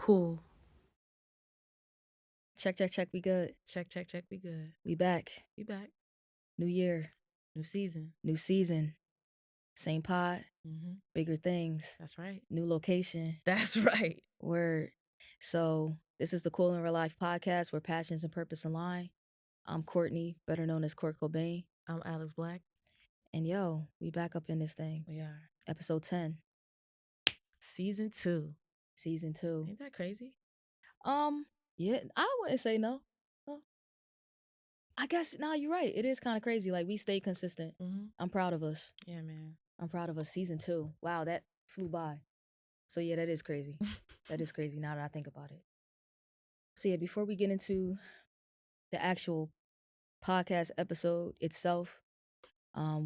Cool. Check, we good. Check. We good. We back. We back. New year, New season. new season. Same pod, Mm-hmm. bigger things. That's right. New location. That's right. Word. So this is the Cool in Real Life podcast where passions and purpose align. I'm Courtney, better known as 𝗀𝗂𝗯𝗀𝗲. I'm Alex Black. And yo, we back up in this thing. We are. Episode 10. Season 2. Season 2. Ain't that crazy? Yeah, I wouldn't say no. I guess, you're right. It is kind of crazy. Like, we stay consistent. Mm-hmm. I'm proud of us. Yeah, man. I'm proud of us. Season 2. Wow, that flew by. So yeah, that is crazy. That is crazy now that I think about it. So yeah, before we get into the actual podcast episode itself,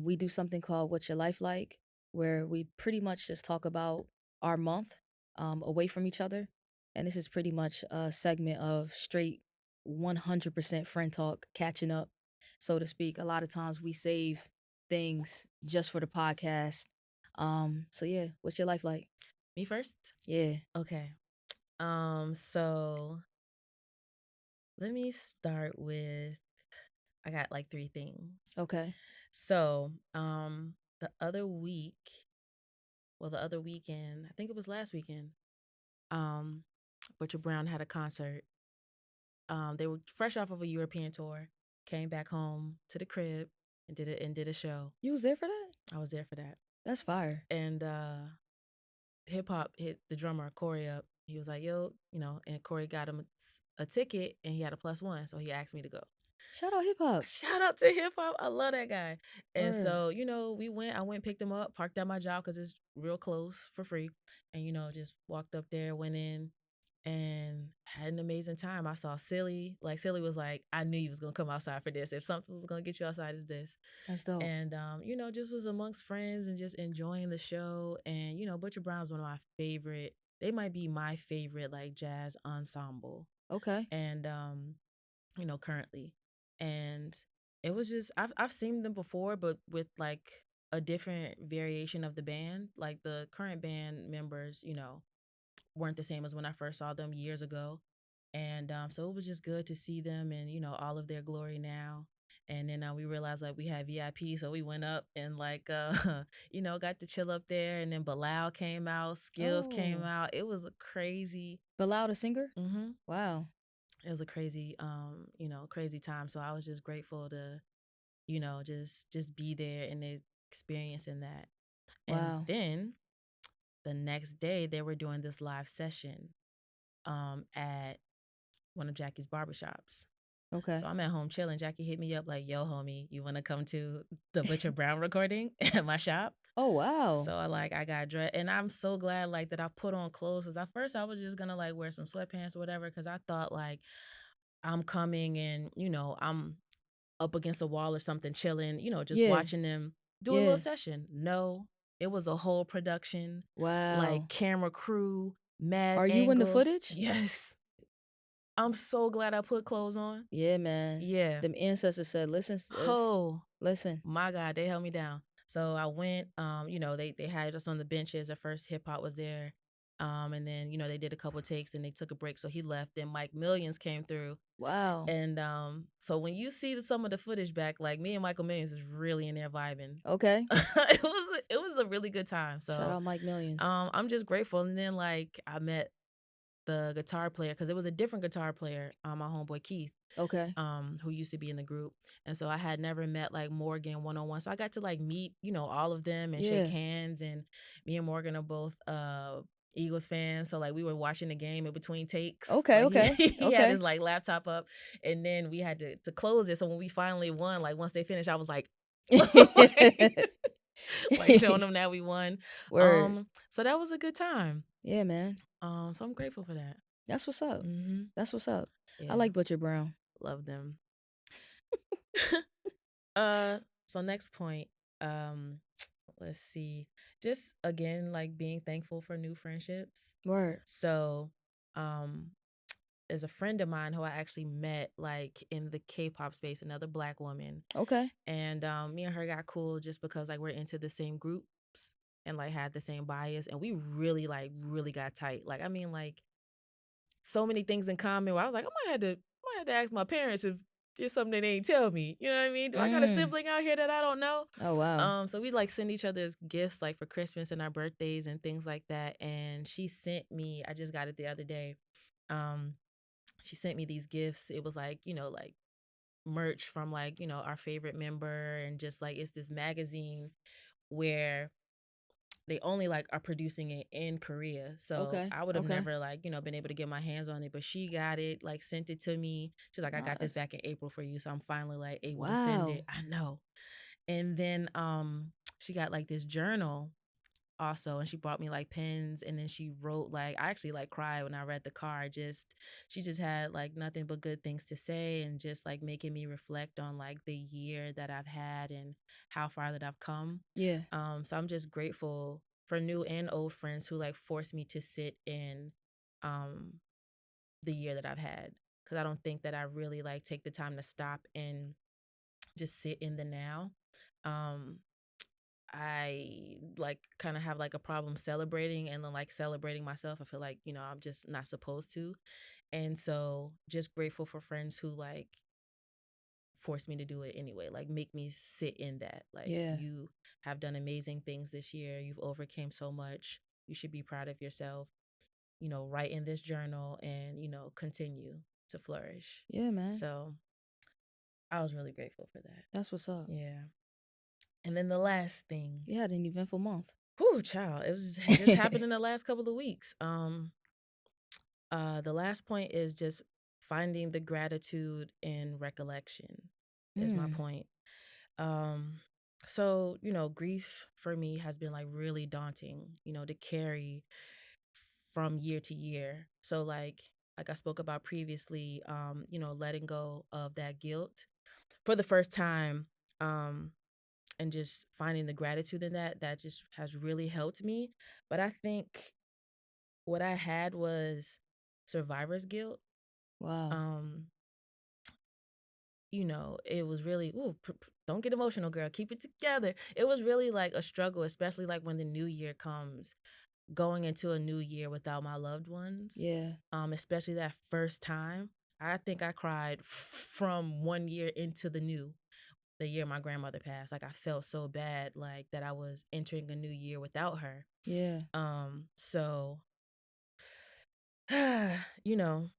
we do something called What's Your Life Like, where we pretty much just talk about our month away from each other. And this is pretty much a segment of straight 100% friend talk, catching up, so to speak. A lot of times we save things just for the podcast. So yeah, what's your life like? Me first? Yeah. Okay. So let me start with, I got like 3 things. Okay. So, the other weekend, I think it was last weekend, Butcher Brown had a concert. They were fresh off of a European tour, came back home to the crib and did a show. You was there for that? I was there for that. That's fire. And hip hop hit the drummer Corey up. He was like, "Yo, and Corey got him a ticket, and he had a +1, so he asked me to go." Shout out hip hop. Shout out to hip hop. I love that guy. And Word. so, I went, picked him up, parked at my job because it's real close for free. And, just walked up there, went in and had an amazing time. I saw 𝗀𝗃. Like, 𝗀𝗃 was like, I knew you was going to come outside for this. If something was going to get you outside, it's this. That's dope. And, just was amongst friends and just enjoying the show. And, Butcher Brown's one of my favorite, they might be my favorite, like, jazz ensemble. Okay. And, currently. And it was just, I've seen them before, but with like a different variation of the band. Like the current band members, weren't the same as when I first saw them years ago. And so it was just good to see them and, all of their glory now. And then we realized like we had VIP, so we went up and like, got to chill up there. And then 𝗶𝗏𝗍 came out, 𝘀𝑂𝑠 came out. It was a crazy. 𝗶𝗏𝗍 the singer? Mm-hmm. Wow. It was a crazy, crazy time. So I was just grateful to, just be there and experiencing that. Wow. And then the next day they were doing this live session at one of Jackie's barbershops. Okay. So I'm at home chilling. Jackie hit me up like, "Yo, homie, you want to come to the Butcher Brown recording at my shop?" Oh, wow. So I got dressed, and I'm so glad like that I put on clothes, because at first I was just gonna like wear some sweatpants or whatever, because I thought like I'm coming and I'm up against a wall or something chilling, just watching them do a little session. No, it was a whole production. Wow. Like camera crew, mad Are you angles. in the footage? Yes. I'm so glad I put clothes on. Yeah, man. Yeah. Them ancestors said, "Listen, sis. Oh, Listen." My God, they held me down. So I went, they had us on the benches. At first hip hop was there. And then, they did a couple takes and they took a break. So he left. Then Mike Millions came through. Wow. And so when you see some of the footage back, like me and Michael Millions is really in there vibing. Okay. It was a really good time. So shout out Mike Millions. I'm just grateful. And then like I met the guitar player, because it was a different guitar player, my homeboy Keith. Okay. Who used to be in the group. And so I had never met like Morgan one-on-one. So I got to like meet, all of them and shake hands. And me and Morgan are both Eagles fans. So like we were watching the game in between takes. Okay, like, okay. He had his like laptop up, and then we had to close it. So when we finally won, like once they finished, I was like like showing them that we won. Word. So that was a good time. Yeah, man. So I'm grateful for that. That's what's up. Mm-hmm. That's what's up. Yeah. I like Butcher Brown. Love them. So next point, let's see. Just again, like being thankful for new friendships. Word. So, there's a friend of mine who I actually met like in the K-pop space, another Black woman. Okay. And me and her got cool just because like we're into the same groups and like had the same bias, and we really got tight. Like I mean, like so many things in common where I was like, I might have to ask my parents if there's something they ain't tell me. You know what I mean? Do I got a sibling out here that I don't know? Oh, wow. So we like send each other's gifts like for Christmas and our birthdays and things like that. And she sent me, I just got it the other day. She sent me these gifts. It was like, like merch from like, our favorite member, and just like it's this magazine where they only like are producing it in Korea. So Okay. I would have Okay. never like, been able to get my hands on it, but she got it, like sent it to me. She's like, I Oh, got this that's back in April for you. So I'm finally like able to send it. wow. I know. And then she got like this journal also, and she bought me like pens, and then she wrote like, I actually like cried when I read the card. She just had like nothing but good things to say, and just like making me reflect on like the year that I've had and how far that I've come. Yeah. So I'm just grateful for new and old friends who like forced me to sit in um the year that I've had, because I don't think that I really like take the time to stop and just sit in the now. um I like kind of have like a problem celebrating, and then like celebrating myself. I feel like, I'm just not supposed to. And so just grateful for friends who like force me to do it anyway, like make me sit in that. Like, Yeah. you have done amazing things this year. You've overcame so much. You should be proud of yourself. Write in this journal and, continue to flourish. Yeah, man. So I was really grateful for that. That's what's up. Yeah. And then the last thing. You had an eventful month. Whew, child. It was just happened in the last couple of weeks. The last point is just finding the gratitude in recollection is my Mm. point. Um, so, grief for me has been like really daunting, to carry from year to year. So like I spoke about previously, letting go of that guilt for the first time, and just finding the gratitude in that just has really helped me. But I think what I had was survivor's guilt. Wow. um it was really, don't get emotional, girl, keep it together. It was really like a struggle, especially like when the new year comes, going into a new year without my loved ones. Yeah. Especially that first time. I think I cried from 1 year into the year my grandmother passed. Like, I felt so bad, like that I was entering a new year without her. Yeah. So you know,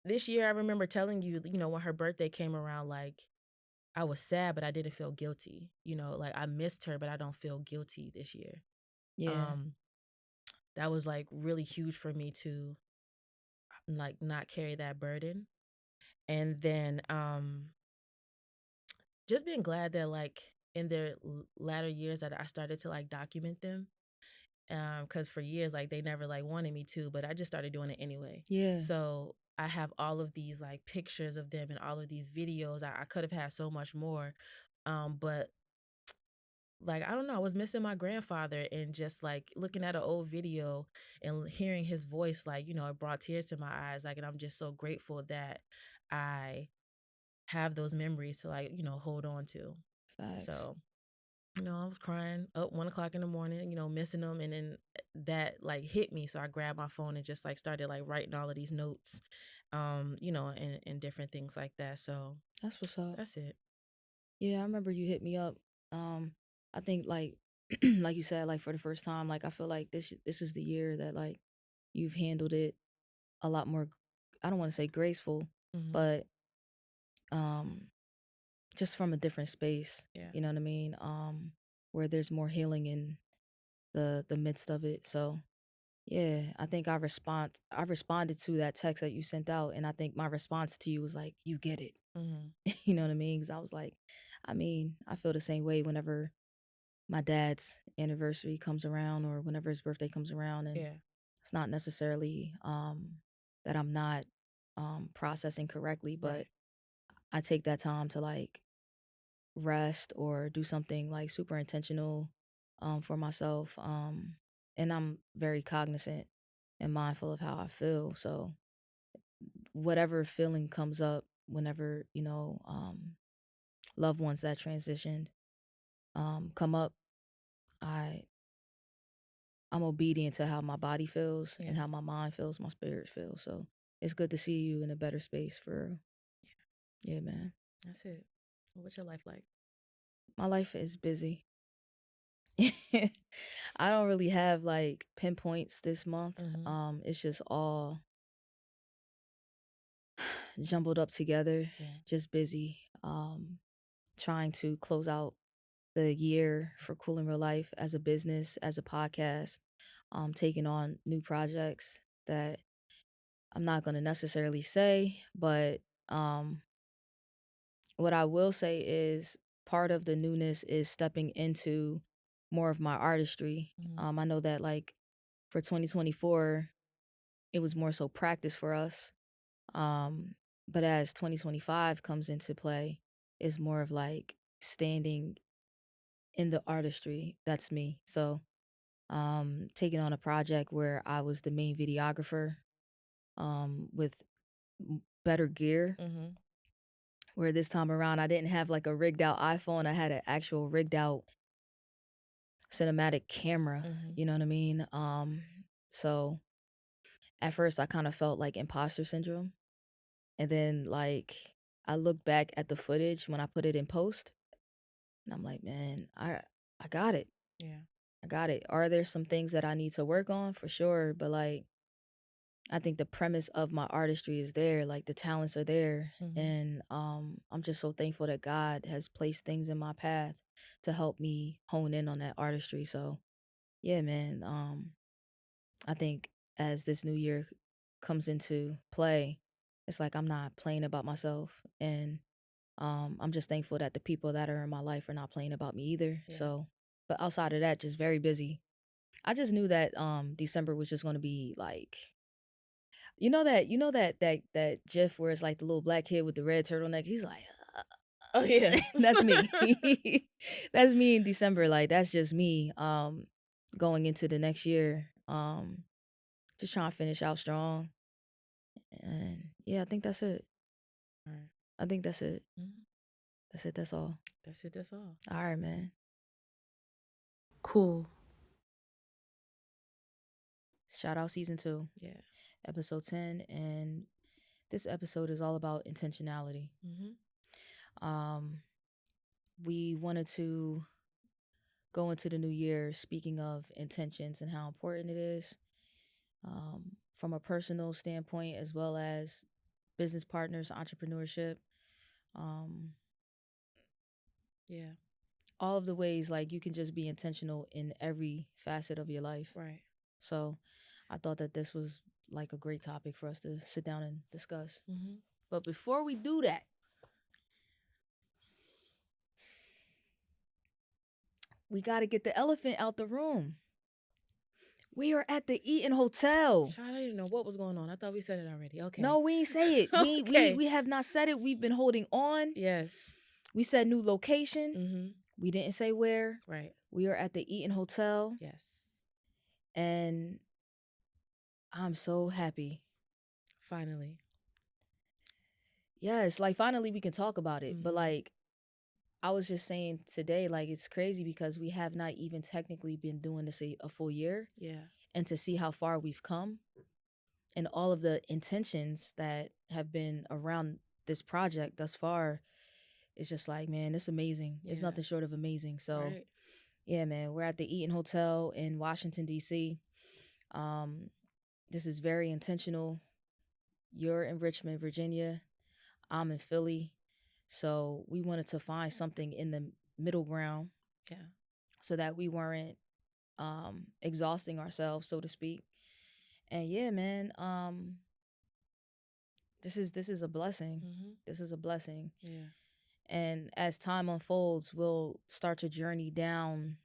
this year I remember telling you, when her birthday came around, like I was sad, but I didn't feel guilty. Like I missed her, but I don't feel guilty this year. Yeah. Um, that was like really huge for me to like not carry that burden. And then just being glad that like in their latter years that I started to like document them. Because for years, like they never like wanted me to, but I just started doing it anyway. Yeah. So I have all of these like pictures of them and all of these videos. I could have had so much more, but like I don't know, I was missing my grandfather, and just like looking at an old video and hearing his voice, like it brought tears to my eyes. Like, and I'm just so grateful that I have those memories to like hold on to. Facts. So I was crying up 1 o'clock in the morning, missing them. And then that like hit me. So I grabbed my phone and just like started like writing all of these notes, and different things like that. So That's what's up. that's it. Yeah, I remember you hit me up. Um, I think like like you said, like for the first time, like I feel like this is the year that like you've handled it a lot more. I don't want to say graceful, Mm-hmm. but um, just from a different space. Yeah. You know what I mean? Where there's more healing in the midst of it. So yeah, I think I responded to that text that you sent out, and I think my response to you was like, "You get it." Mm-hmm. You know what I mean? Because I was like, I mean, I feel the same way whenever my dad's anniversary comes around or whenever his birthday comes around, and Yeah. it's not necessarily that I'm not processing correctly, but Right. I take that time to like rest or do something like super intentional for myself, and I'm very cognizant and mindful of how I feel. So whatever feeling comes up whenever loved ones that transitioned come up, I I'm obedient to how my body feels and Yeah. how my mind feels, my spirit feels. So it's good to see you in a better space for real. Yeah, man. That's it. What's your life like? My life is busy. I don't really have like pinpoints this month. It's just all jumbled up together. Yeah. Just busy. Trying to close out the year for 𝗀𝗂𝗯𝗀𝗃 as a business, as a podcast, taking on new projects that I'm not going to necessarily say, but what I will say is part of the newness is stepping into more of my artistry. I know that like for 2024, it was more so practice for us. But as 2025 comes into play, it's more of like standing in the artistry. That's me. So taking on a project where I was the main videographer with better gear. Where this time around I didn't have like a rigged out iPhone. I had an actual rigged out cinematic camera. You know what I mean? So at first I kind of felt like imposter syndrome. And then like I looked back at the footage when I put it in post and I'm like, man, I got it. Yeah. I got it. Are there some things that I need to work on? For sure. But like, I think the premise of my artistry is there. Like the talents are there. And I'm just so thankful that God has placed things in my path to help me hone in on that artistry. So yeah, man. I think as this new year comes into play, it's like I'm not playing about myself. And I'm just thankful that the people that are in my life are not playing about me either. Yeah. So, but outside of that, just very busy. I just knew that December was just going to be like, you know that GIF where it's like the little black kid with the red turtleneck. He's like, Oh yeah. that's me. That's me in December. Like that's just me. Going into the next year. Just trying to finish out strong. And yeah, I think that's it. All right. I think that's it. That's it. That's all. That's it. That's all. All right, man. Cool. Shout out season 2. Yeah. Episode 10. And this episode is all about intentionality. We wanted to go into the new year speaking of intentions and how important it is from a personal standpoint as well as business partners, entrepreneurship. Yeah. All of the ways like you can just be intentional in every facet of your life. Right. So I thought that this was like a great topic for us to sit down and discuss. But before we do that, we got to get the elephant out the room. We are at the Eaton Hotel. Child, I didn't know what was going on. I thought we said it already. Okay. No, we ain't say it. Okay. We have not said it. We've been holding on. Yes. We said new location. We didn't say where. Right. We are at the Eaton Hotel. Yes. And I'm so happy. Finally. Yes, like finally we can talk about it. But like I was just saying today, like it's crazy because we have not even technically been doing this a full year. Yeah. And to see how far we've come and all of the intentions that have been around this project thus far, it's just like, man, it's amazing. It's nothing short of amazing. So yeah, man, we're at the Eaton Hotel in Washington, D.C. This is very intentional. You're in Richmond, Virginia. I'm in Philly. So we wanted to find something in the middle ground. Yeah. So that we weren't exhausting ourselves, so to speak. And yeah, man, this is a blessing. This is a blessing. Yeah. And as time unfolds, we'll start to journey down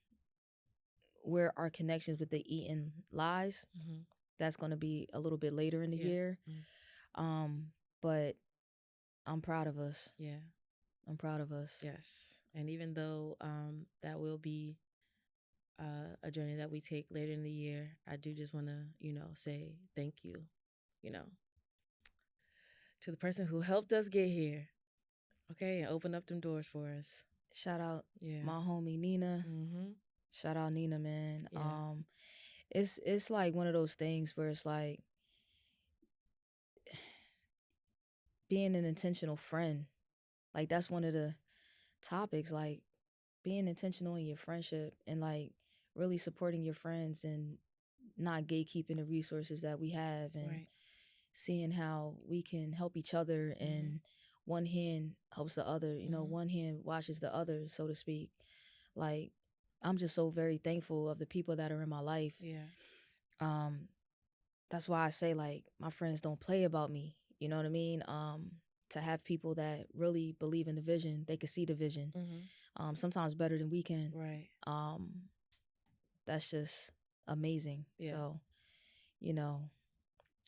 where our connections with the Eaton lies. That's going to be a little bit later in the year. But I'm proud of us. Yeah. I'm proud of us. Yes. And even though that will be a journey that we take later in the year, I do just want to, say thank you, to the person who helped us get here. Okay. And open up them doors for us. Shout out my homie Nina. Shout out Nina, man. Yeah. it's like one of those things where it's like being an intentional friend. Like that's one of the topics, like being intentional in your friendship and like really supporting your friends and not gatekeeping the resources that we have and Right. seeing how we can help each other and one hand helps the other, you know, one hand washes the other, so to speak. Like I'm just so very thankful of the people that are in my life. Yeah. Um that's why I say like my friends don't play about me. You know what I mean? To have people that really believe in the vision, they can see the vision. Sometimes better than we can. Right. Um, that's just amazing. Yeah. So, you know,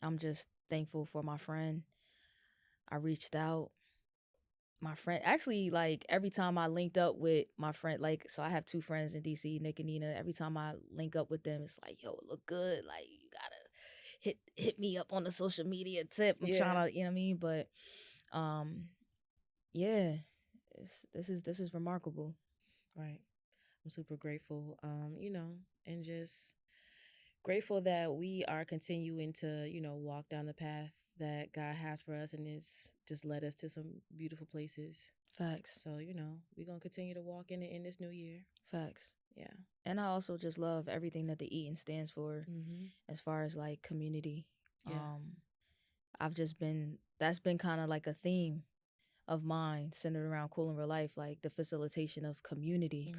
I'm just thankful for my friend. I reached out. My friend, actually, like every time I linked up with my friend, like, so I have two friends in DC, Nick and Nina. Every time I link up with them, it's like, yo, it look good. Like, you gotta hit me up on the social media tip. I'm trying to, you know what I mean? But, yeah, this is remarkable. Right. I'm super grateful, you know, and just grateful that we are continuing to, you know, walk down the path that God has for us and it's just led us to some beautiful places. Facts. So, you know, we're going to continue to walk in it in this new year. Facts. Yeah. And I also just love everything that the Eaton stands for as far as like community. Yeah. I've just been, that's been kind of like a theme of mine centered around Cool and Real Life, like the facilitation of community.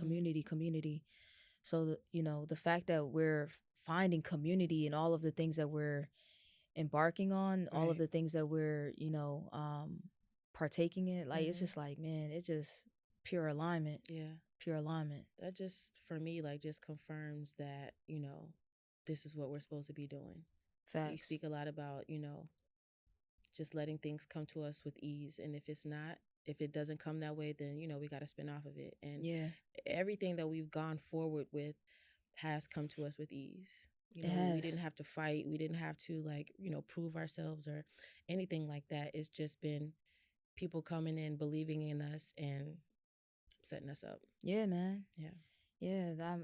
So, you know, the fact that we're finding community in all of the things that we're embarking on, all of the things that we're, you know, partaking in, like, it's just like, man, it's just pure alignment. Yeah. Pure alignment. That just, for me, like, just confirms that, you know, this is what we're supposed to be doing. Facts. You speak a lot about, you know, just letting things come to us with ease. And if it doesn't come that way, then, you know, we got to spin off of it. And everything that we've gone forward with has come to us with ease. You know, we didn't have to fight. We didn't have to, like, you know, prove ourselves or anything like that. It's just been people coming in, believing in us and setting us up. Yeah, man. Yeah. Yeah,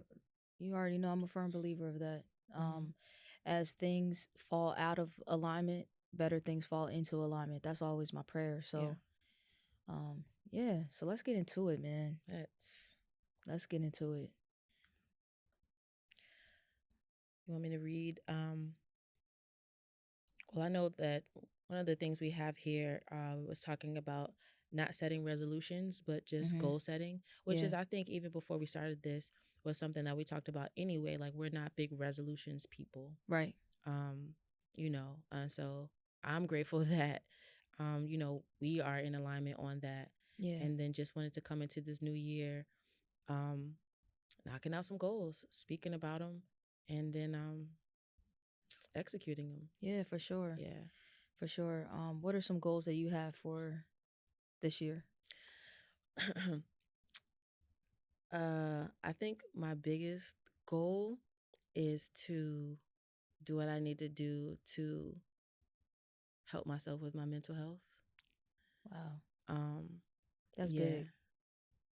you already know I'm a firm believer of that. As things fall out of alignment, better things fall into alignment. That's always my prayer. So, yeah. So let's get into it, man. Let's get into it. You want me to read? Well, I know that one of the things we have here was talking about not setting resolutions, but just goal setting, which is, I think, even before we started this, was something that we talked about anyway. Like, we're not big resolutions people. Right. You know, so I'm grateful that, you know, we are in alignment on that. Yeah. And then just wanted to come into this new year, knocking out some goals, speaking about them, and then executing them. Yeah, for sure. Yeah. For sure. What are some goals that you have for this year? I think my biggest goal is to do what I need to do to help myself with my mental health. Wow. That's big.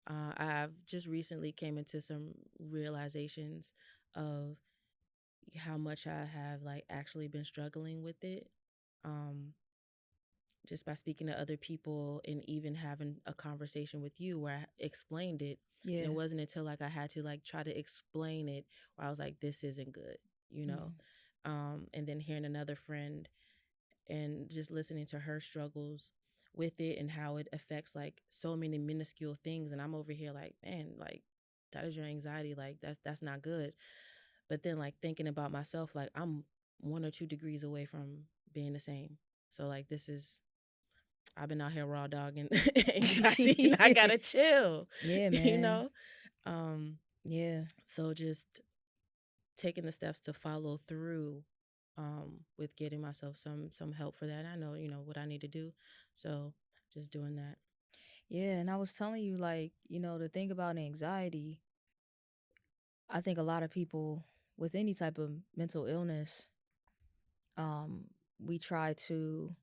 I've just recently came into some realizations of how much I have like actually been struggling with it. Just by speaking to other people and even having a conversation with you where I explained it. Yeah. And it wasn't until like I had to like try to explain it where I was like, this isn't good, you know? And then hearing another friend and just listening to her struggles with it and how it affects like so many minuscule things. And I'm over here like, man, like that is your anxiety. Like that's not good. But then like thinking about myself, like I'm 1 or 2 degrees away from being the same. So like I've been out here raw dogging anxiety and I gotta chill. Yeah, man. You know? Yeah. So just taking the steps to follow through with getting myself some help for that. I know, you know, what I need to do. So just doing that. Yeah, and I was telling you, like, you know, the thing about anxiety, I think a lot of people with any type of mental illness, we try to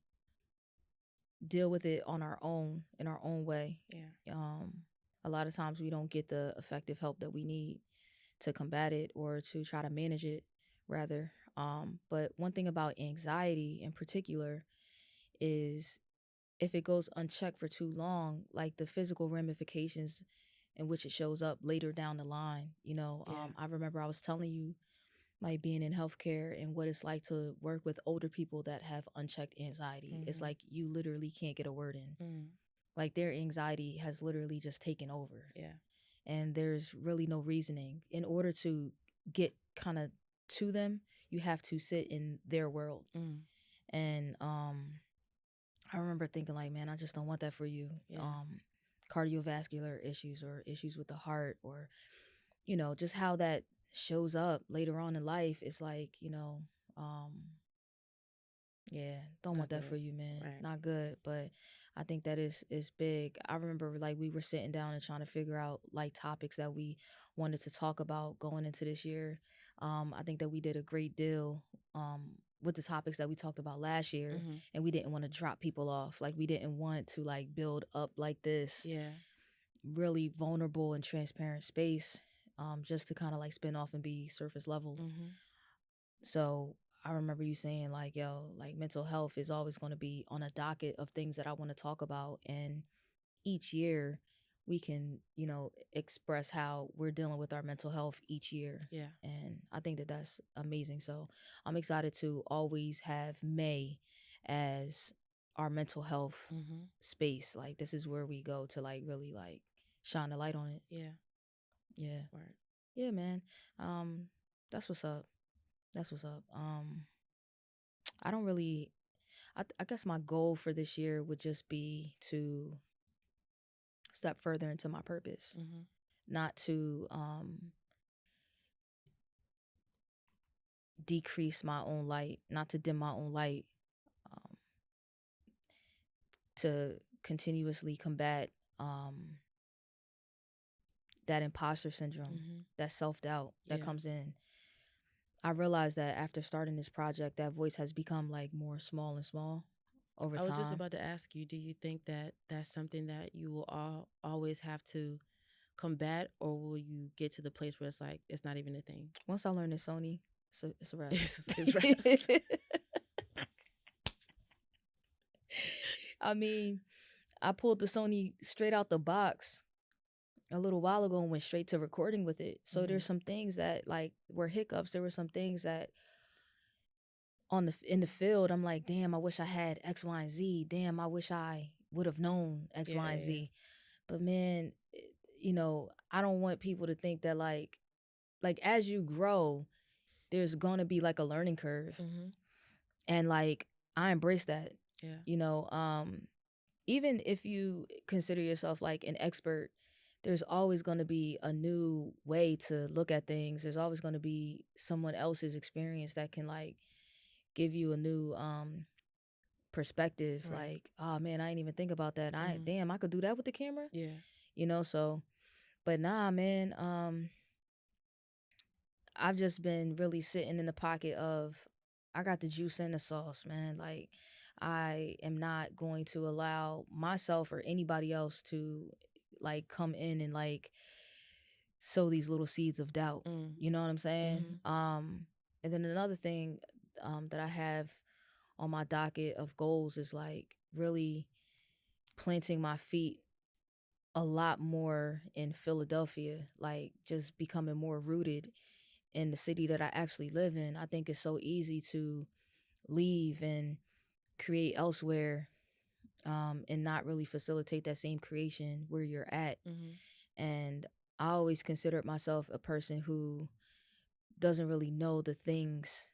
deal with it on our own, in our own way. Yeah. A lot of times we don't get the effective help that we need to combat it or to try to manage it rather. But one thing about anxiety in particular is if it goes unchecked for too long, like the physical ramifications in which it shows up later down the line. I remember I was telling you, like being in healthcare and what it's like to work with older people that have unchecked anxiety. It's like you literally can't get a word in. Like their anxiety has literally just taken over. Yeah. And there's really no reasoning. In order to get kind of to them, you have to sit in their world. And I remember thinking like, man, I just don't want that for you. Yeah. Cardiovascular issues or issues with the heart, or just how that shows up later on in life. It's like, yeah, don't Not want that good. for you, man. Right. Not good. But I think that is big. I remember like we were sitting down and trying to figure out like topics that we wanted to talk about going into this year. I think that we did a great deal with the topics that we talked about last year, and we didn't want to drop people off. Like we didn't want to like build up like this really vulnerable and transparent space, just to kind of like spin off and be surface level. So I remember you saying like, yo, like mental health is always going to be on a docket of things that I want to talk about. And each year we can, express how we're dealing with our mental health each year. Yeah. And I think that that's amazing. So I'm excited to always have May as our mental health space. Like this is where we go to like really like shine the light on it. Yeah. Yeah. Word. Yeah, man. That's what's up. That's what's up. I don't really, I guess my goal for this year would just be to step further into my purpose, not to decrease my own light, not to dim my own light, to continuously combat that imposter syndrome, that self-doubt that comes in. I realized that after starting this project, that voice has become like more small and small over time. I was just about to ask you, do you think that that's something that you will always have to combat, or will you get to the place where it's like it's not even a thing? Once I learn this Sony, it's a wrap. It's right. I mean, I pulled the Sony straight out the box a little while ago and went straight to recording with it. So there's some things that like were hiccups. There were some things that in the field, I'm like, damn, I wish I had X, Y, and Z. Damn, I wish I would have known X, Y, and Z. But man, I don't want people to think that like as you grow, there's gonna be like a learning curve. And like I embrace that. Yeah. Even if you consider yourself like an expert, there's always going to be a new way to look at things. There's always going to be someone else's experience that can like give you a new perspective. Right. Like, oh man, I didn't even think about that. Damn, I could do that with the camera. Yeah. So, but nah, man, I've just been really sitting in the pocket of, I got the juice and the sauce, man. Like, I am not going to allow myself or anybody else to like come in and like sow these little seeds of doubt. You know what I'm saying? And then another thing that I have on my docket of goals is like really planting my feet a lot more in Philadelphia, like just becoming more rooted in the city that I actually live in. I think it's so easy to leave and create elsewhere, and not really facilitate that same creation where you're at. And I always considered myself a person who doesn't really know the things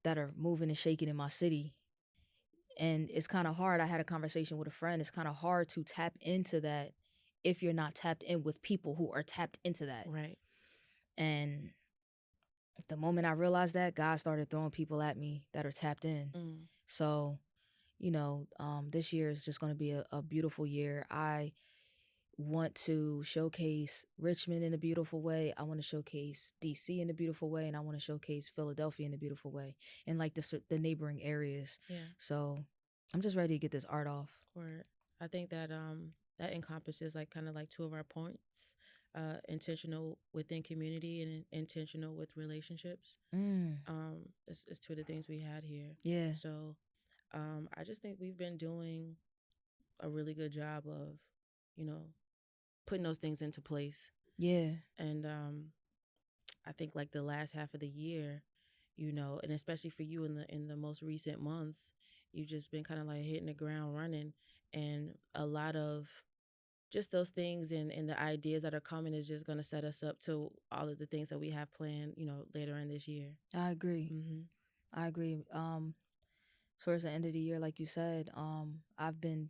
that are moving and shaking in my city. And it's kind of hard. I had a conversation with a friend. It's kind of hard to tap into that if you're not tapped in with people who are tapped into that. Right. And the moment I realized that, God started throwing people at me that are tapped in. So, this year is just going to be a beautiful year. I want to showcase Richmond in a beautiful way. I want to showcase DC in a beautiful way, and I want to showcase Philadelphia in a beautiful way, and like the neighboring areas. Yeah. So I'm just ready to get this art off. Word. I think that that encompasses like kind of like two of our points. intentional within community and intentional with relationships. Mm. It's two of the things we had here. Yeah. So I just think we've been doing a really good job of, putting those things into place. Yeah. And I think like the last half of the year, and especially for you in the most recent months, you've just been kind of like hitting the ground running, and a lot of just those things and the ideas that are coming is just going to set us up to all of the things that we have planned, later in this year. I agree. Mm-hmm. I agree. Towards the end of the year, like you said, I've been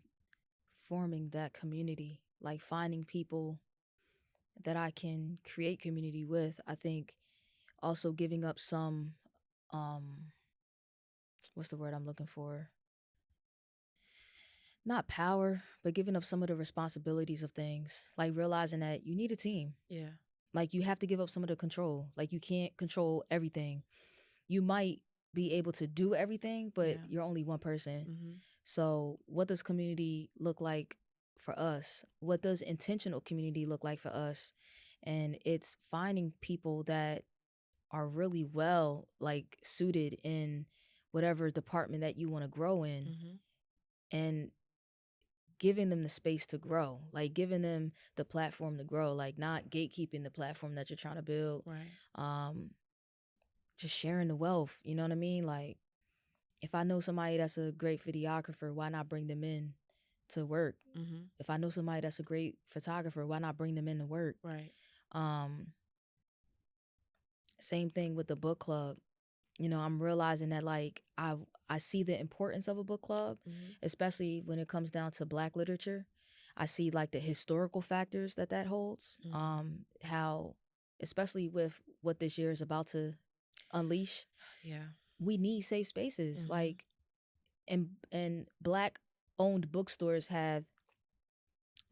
forming that community, like finding people that I can create community with. I think also giving up some, what's the word I'm looking for? Not power, but giving up some of the responsibilities of things. Like realizing that you need a team. Yeah. Like you have to give up some of the control. Like you can't control everything. You might be able to do everything, but Yeah. you're only one person. Mm-hmm. So what does community look like for us? What does intentional community look like for us? And it's finding people that are really well like suited in whatever department that you want to grow in, Mm-hmm. and giving them the space to grow, like giving them the platform to grow, like not gatekeeping the platform that you're trying to build. Right. Just sharing the wealth, you know what I mean? Like if I know somebody that's a great videographer, why not bring them in to work? Mm-hmm. If I know somebody that's a great photographer, why not bring them in to work? Right. Same thing with the book club. I'm realizing that like I see the importance of a book club, Mm-hmm. especially when it comes down to Black literature. I see like the historical factors that holds. Mm-hmm. How, especially with what this year is about to unleash, Yeah. we need safe spaces. Mm-hmm. Like, and Black owned bookstores have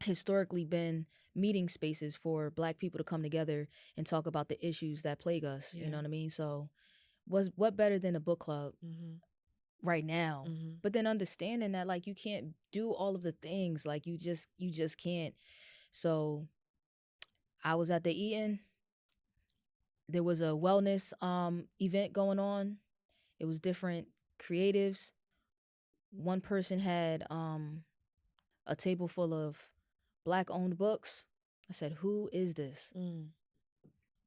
historically been meeting spaces for Black people to come together and talk about the issues that plague us. Yeah. You know what I mean? So what better than a book club Mm-hmm. right now? Mm-hmm. But then understanding that like you can't do all of the things, like you just can't. So I was at the Eaton. There was a wellness event going on. It was different creatives. One person had a table full of Black owned books. I said, "Who is this?" Mm.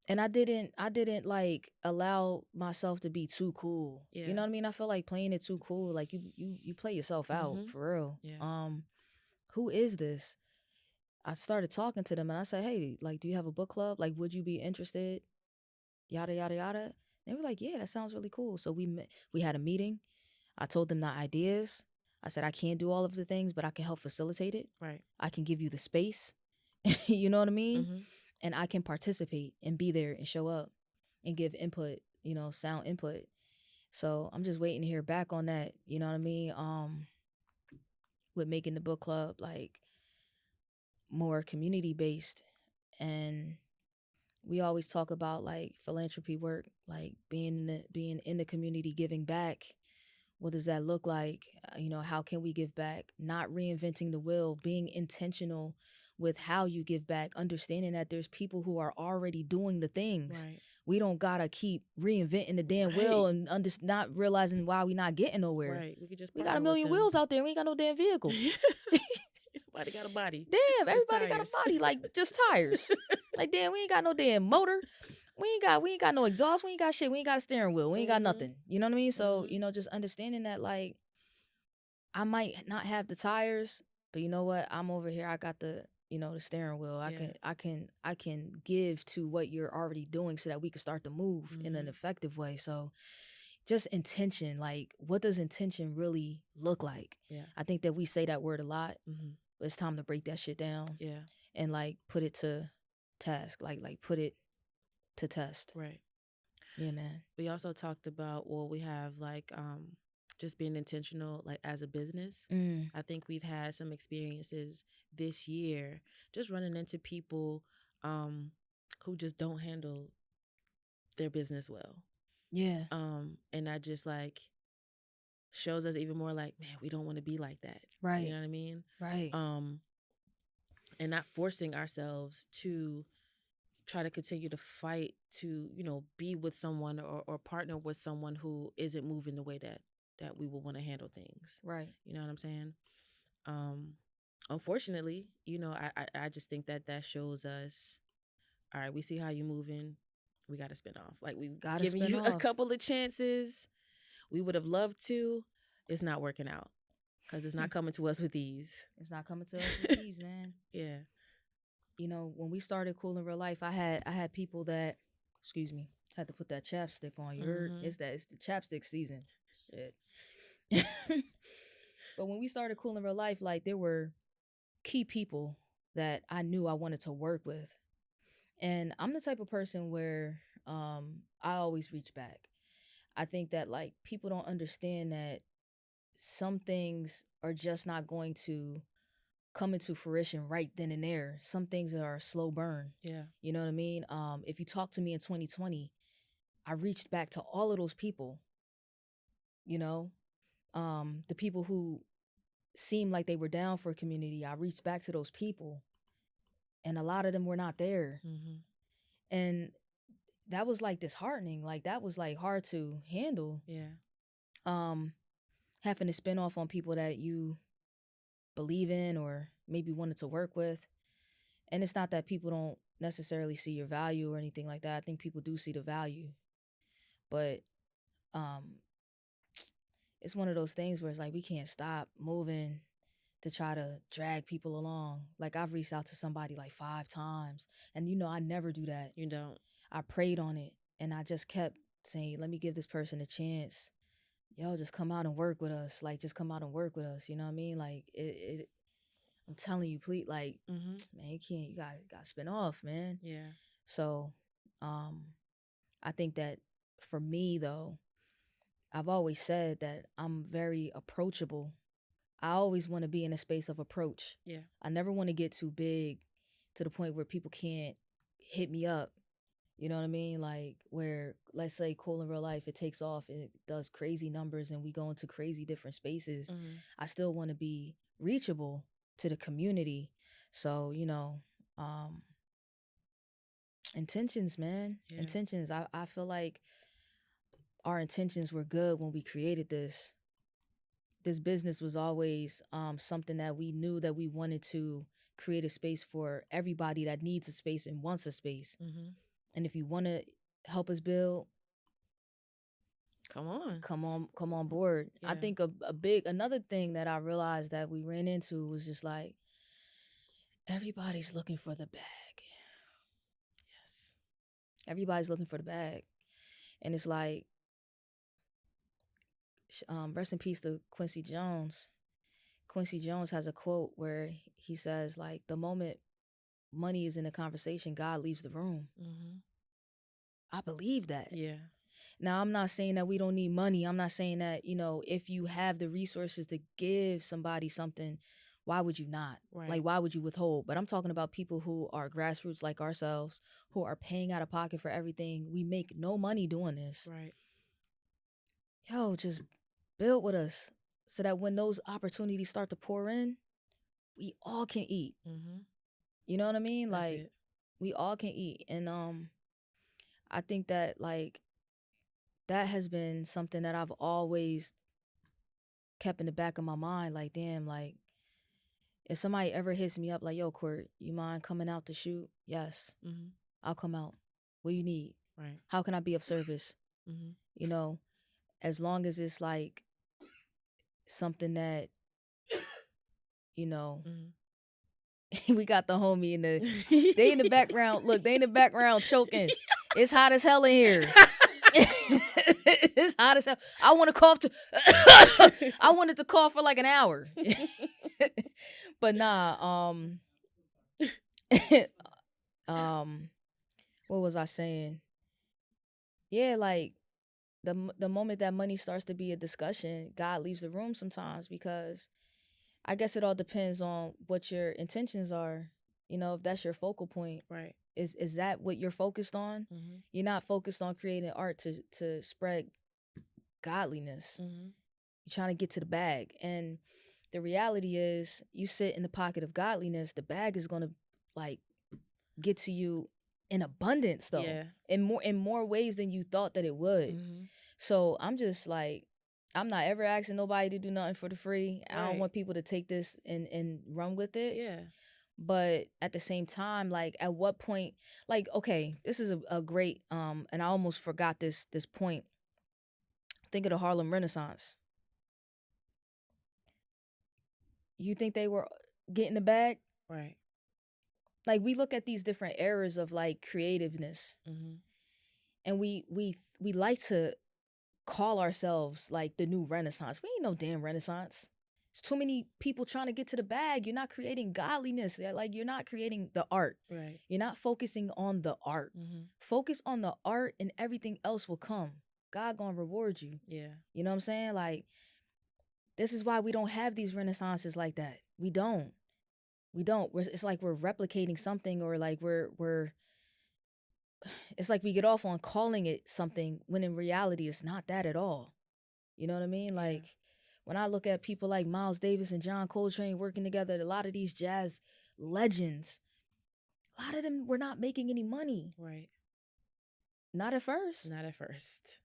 And I didn't like allow myself to be too cool. Yeah. You know what I mean? I feel like playing it too cool. Like you play yourself out Mm-hmm. for real. Yeah. Who is this? I started talking to them and I said, "Hey, like, do you have a book club? Like, would you be interested?" Yada yada yada. They were like, "Yeah, that sounds really cool." So we had a meeting. I told them the ideas. I said, "I can't do all of the things, but I can help facilitate it. Right. I can give you the space." You know what I mean? Mm-hmm. And I can participate and be there and show up and give input, sound input. So I'm just waiting to hear back on that. You know what I mean? With making the book club like more community based. And we always talk about like philanthropy work, like being in the community, giving back. What does that look like? How can we give back? Not reinventing the wheel, being intentional with how you give back, understanding that there's people who are already doing the things. Right. We don't gotta keep reinventing the damn wheel and not realizing why we not getting nowhere. Right. We could just We got a partner with million them. wheels out there. We ain't got no damn vehicle. Everybody got a body. Damn, Just everybody got tires. a body, like just tires. Like damn, we ain't got no damn motor. We ain't got no exhaust. We ain't got shit. We ain't got a steering wheel. We ain't got nothing. You know what I mean? So, just understanding that like I might not have the tires, but you know what? I'm over here. I got the steering wheel. I can give to what you're already doing so that we can start to move in an effective way. So just intention, like what does intention really look like? Yeah. I think that we say that word a lot, but it's time to break that shit down. Yeah. And like put it to task, like put it to test. Right. Yeah, man. We also talked about, we have like just being intentional like as a business. I think we've had some experiences this year just running into people who just don't handle their business well. Yeah. And that just like shows us even more like, man, we don't want to be like that. Right. You know what I mean? Right. And not forcing ourselves to try to continue to fight to, be with someone or partner with someone who isn't moving the way that we would want to handle things. Right. You know what I'm saying? Unfortunately, I just think that shows us, all right, we see how you moving. We got to spin off. Like, we've Gotta given spin you a off. couple of chances. We would have loved to. It's not working out because it's not coming to us with ease. It's not coming to us with ease, man. Yeah. When we started Cool in Real Life, I had people that, excuse me, had to put that chapstick on. You heard? It's the chapstick season. Shit. But when we started Cool in Real Life, like, there were key people that I knew I wanted to work with. And I'm the type of person where I always reach back. I think that, like, people don't understand that some things are just not going to come into fruition right then and there. Some things are a slow burn. Yeah. You know what I mean? If you talk to me in 2020, I reached back to all of those people. The people who seemed like they were down for a community, I reached back to those people, and a lot of them were not there. And that was, like, disheartening. Like, that was, like, hard to handle. Yeah. Having to spin off on people that you believe in or maybe wanted to work with. And it's not that people don't necessarily see your value or anything like that. I think people do see the value. But it's one of those things where it's like we can't stop moving to try to drag people along. Like, I've reached out to somebody like 5 times. And, I never do that. You don't. I prayed on it. And I just kept saying, let me give this person a chance. Yo, just come out and work with us. Like, just come out and work with us. You know what I mean? Like, I'm telling you, please, like, man, you got to spin off, man. Yeah. So, I think that for me, though, I've always said that I'm very approachable. I always want to be in a space of approach. Yeah. I never want to get too big to the point where people can't hit me up. You know what I mean? Like, where, let's say, Cool in Real Life, it takes off, it does crazy numbers, and we go into crazy different spaces. I still want to be reachable to the community. So, intentions, man. Yeah. Intentions. I feel like our intentions were good when we created this. This business was always something that we knew that we wanted to create a space for everybody that needs a space and wants a space. And if you want to help us build, come on board. Yeah. I think another thing that I realized that we ran into was just like, everybody's looking for the bag. Yes. Everybody's looking for the bag. And it's like, rest in peace to Quincy Jones. Quincy Jones has a quote where he says, like, the moment money is in a conversation, God leaves the room. I believe that. Yeah. Now, I'm not saying that we don't need money. I'm not saying that, if you have the resources to give somebody something, why would you not? Right. Like, why would you withhold? But I'm talking about people who are grassroots like ourselves, who are paying out of pocket for everything. We make no money doing this. Right. Yo, just build with us so that when those opportunities start to pour in, we all can eat. You know what I mean? That's like, it. We all can eat. And I think that, like, that has been something that I've always kept in the back of my mind. Like, damn, like, if somebody ever hits me up like, yo, Quirt, you mind coming out to shoot? Yes. I'll come out. What do you need? Right. How can I be of service? As long as it's like something that, we got the homie in the, they in the background. Look, they in the background choking. It's hot as hell in here. It's hot as hell. I want to cough I wanted to cough for like an hour. But nah, what was I saying? Yeah, like, the moment that money starts to be a discussion, God leaves the room sometimes, because I guess it all depends on what your intentions are. If that's your focal point. Right. Is that what you're focused on? You're not focused on creating art to spread godliness. You're trying to get to the bag. And the reality is, you sit in the pocket of godliness, the bag is going to, like, get to you in abundance though. Yeah. In more ways than you thought that it would. Mm-hmm. So I'm just like, I'm not ever asking nobody to do nothing for the free. I don't Right. want people to take this and run with it. Yeah. But at the same time, like, at what point, like, okay, this is a great and I almost forgot this point. Think of the Harlem Renaissance. You think they were getting the bag? Right. Like, we look at these different eras of like creativeness, Mm-hmm. and we like to call ourselves like the new Renaissance. We ain't no damn Renaissance. There's too many people trying to get to the bag. You're not creating godliness. Like, you're not creating the art. Right. You're not focusing on the art. Mm-hmm. Focus on the art, and everything else will come. God gonna reward you. Yeah. You know what I'm saying? Like, this is why we don't have these renaissances like that. We don't. It's like we're replicating something, or like we're it's like we get off on calling it something when in reality it's not that at all. You know what I mean? Yeah. Like, when I look at people like Miles Davis and John Coltrane working together, a lot of these jazz legends, a lot of them were not making any money. Right. Not at first. Not at first.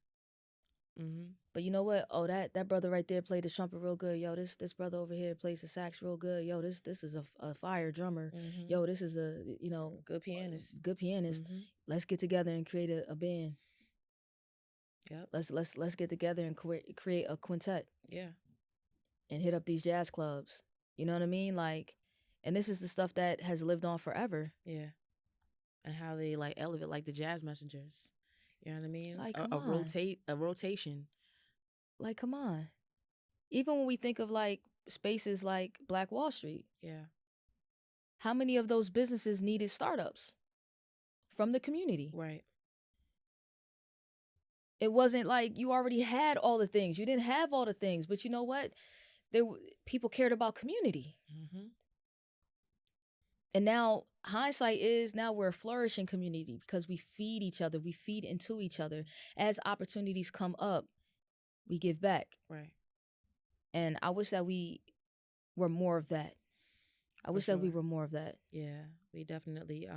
Mm-hmm. But you know what? Oh, that brother right there played the trumpet real good. Yo, this brother over here plays the sax real good. Yo, this is a fire drummer. Mm-hmm. Yo, this is a good pianist. Good pianist. Mm-hmm. Let's get together and create a band. Yep. Let's get together and create a quintet. Yeah. And hit up these jazz clubs. You know what I mean? Like, and this is the stuff that has lived on forever. Yeah. And how they like elevate, like the jazz messengers. You know what I mean? Like, a rotation. Like, come on. Even when we think of like spaces like Black Wall Street. Yeah. How many of those businesses needed startups from the community? Right. It wasn't like you already had all the things. You didn't have all the things, but you know what? People cared about community. Mm-hmm. And now hindsight is, now we're a flourishing community because we feed each other. We feed into each other. As opportunities come up, we give back. Right. And I wish that we were more of that. That we were more of that. Yeah, we definitely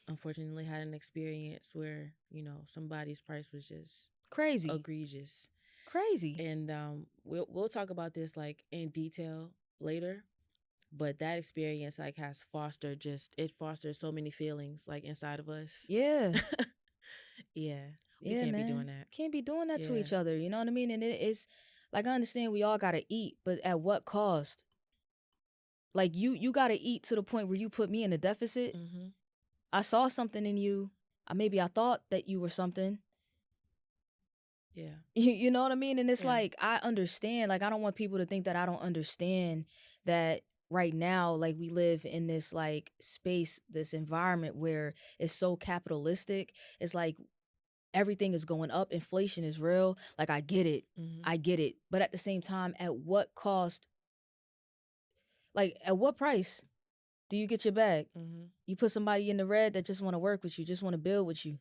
unfortunately had an experience where, you know, somebody's price was just crazy, egregious. Crazy. And we'll talk about this like in detail later. But that experience like has fostered so many feelings like inside of us. Yeah. Yeah. We can't be doing that. Can't be doing that to each other. You know what I mean? And it's like, I understand we all gotta eat, but at what cost? Like, you gotta eat to the point where you put me in a deficit. Mm-hmm. I saw something in you. Maybe I thought that you were something. Yeah. You know what I mean? And it's like, I understand. Like, I don't want people to think that I don't understand that right now, like, we live in this like space, this environment where it's so capitalistic. It's like everything is going up. Inflation is real. Like, I get it. Mm-hmm. I get it. But at the same time, at what cost? Like, at what price do you get your bag? Mm-hmm. You put somebody in the red that just want to work with you, just want to build with you.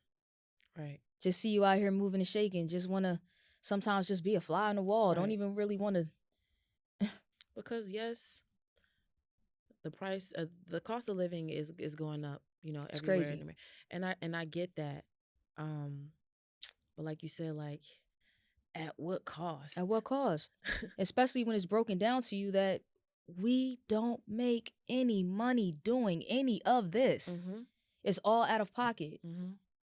Right. Just see you out here moving and shaking. Just want to sometimes just be a fly on the wall. Right. Don't even really want to. Because yes, the price, the cost of living is going up. You know, it's everywhere. Crazy. And I get that. But like you said, like, at what cost? At what cost? Especially when it's broken down to you that we don't make any money doing any of this. Mm-hmm. It's all out of pocket. Mm-hmm.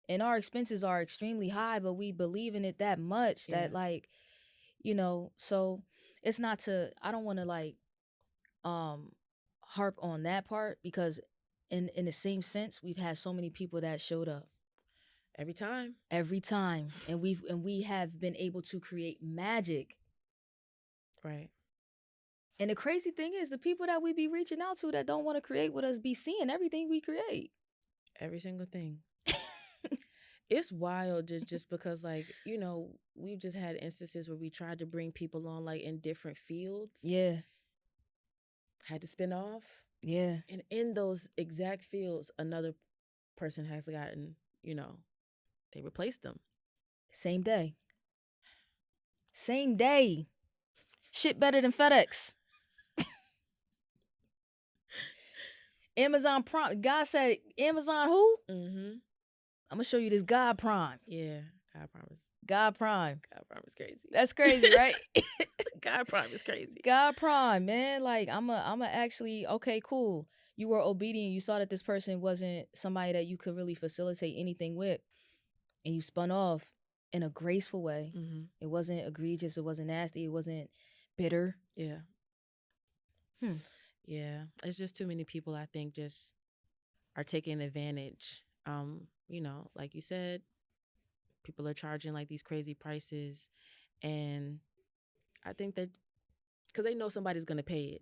And our expenses are extremely high, but we believe in it that much that, like, you know, so it's not to, I don't want to like harp on that part, because in the same sense, we've had so many people that showed up. Every time. And we have been able to create magic. Right. And the crazy thing is, the people that we be reaching out to that don't want to create with us be seeing everything we create. Every single thing. It's wild just because, like, you know, we've just had instances where we tried to bring people on, like, in different fields. Yeah. Had to spin off. Yeah. And in those exact fields, another person has gotten, you know, they replaced them. Same day. Shit better than FedEx. Amazon Prime. God said, Amazon who? Mm-hmm. I'm gonna show you this God Prime. Yeah. God promise. God Prime. God Prime is crazy. That's crazy, right? God Prime is crazy. God Prime, man. Like I'm actually okay, cool. You were obedient. You saw that this person wasn't somebody that you could really facilitate anything with, and you spun off in a graceful way. Mm-hmm. It wasn't egregious. It wasn't nasty. It wasn't bitter. Yeah. Yeah. It's just too many people, I think, just are taking advantage. You know, like you said, people are charging like these crazy prices, and I think that because they know somebody's gonna pay it,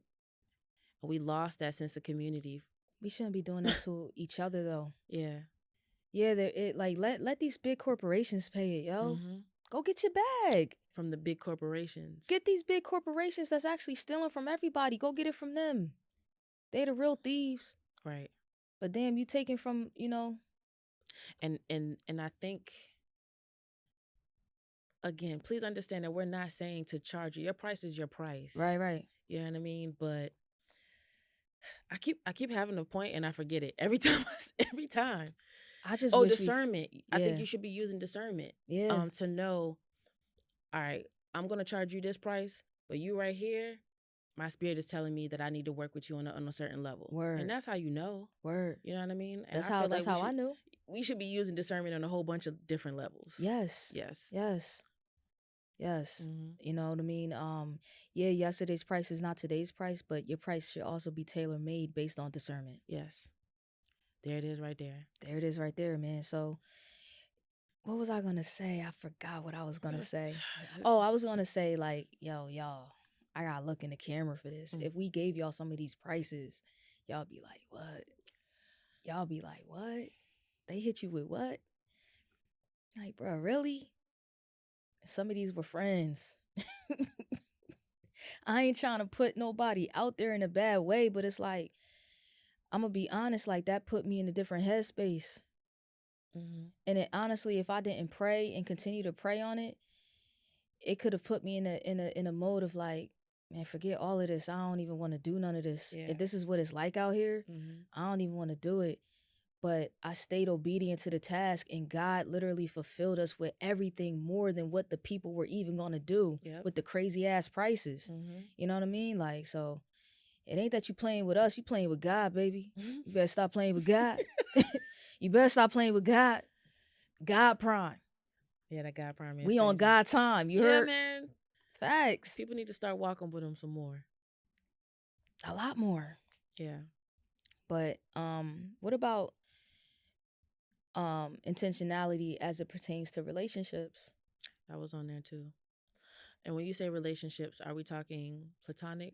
and we lost that sense of community. We shouldn't be doing that to each other, though. Yeah. Yeah, let these big corporations pay it, yo. Mm-hmm. Go get your bag. From the big corporations. Get these big corporations that's actually stealing from everybody. Go get it from them. They the real thieves. Right. But damn, you taking from, And I think, again, please understand that we're not saying to charge you. Your price is your price. Right. You know what I mean? But I keep having a point and I forget it every time. Every time. I just wish discernment. I think you should be using discernment. Yeah. To know, all right, I'm gonna charge you this price, but you right here, my spirit is telling me that I need to work with you on a certain level. Word. And that's how you know. Word. You know what I mean? And That's how I knew. We should be using discernment on a whole bunch of different levels. Yes. Mm-hmm. You know what I mean? Yeah, yesterday's price is not today's price, but your price should also be tailor-made based on discernment. Yes. There it is right there. There it is right there, man. So what was I going to say? I forgot what I was going to say. Oh, I was going to say, like, yo, y'all, I got to look in the camera for this. If we gave y'all some of these prices, y'all be like, what? Y'all be like, what? They hit you with what? Like, bro, really? Some of these were friends. I ain't trying to put nobody out there in a bad way, but it's like, I'm going to be honest, like, that put me in a different headspace. Mm-hmm. And it honestly, if I didn't pray and continue to pray on it, it could have put me in a mode of like, man, forget all of this. I don't even want to do none of this. Yeah. If this is what it's like out here, I don't even want to do it. But I stayed obedient to the task, and God literally fulfilled us with everything more than what the people were even going to do with the crazy ass prices. You know what I mean? Like, so it ain't that you playing with us, you playing with God, baby. You better stop playing with God. You better stop playing with God. God Prime. Yeah, that God Prime is we crazy. On God time. You heard? Yeah, man. Facts. People need to start walking with him some more. A lot more. Yeah. But what about intentionality as it pertains to relationships? That was on there too. And when you say relationships, are we talking platonic,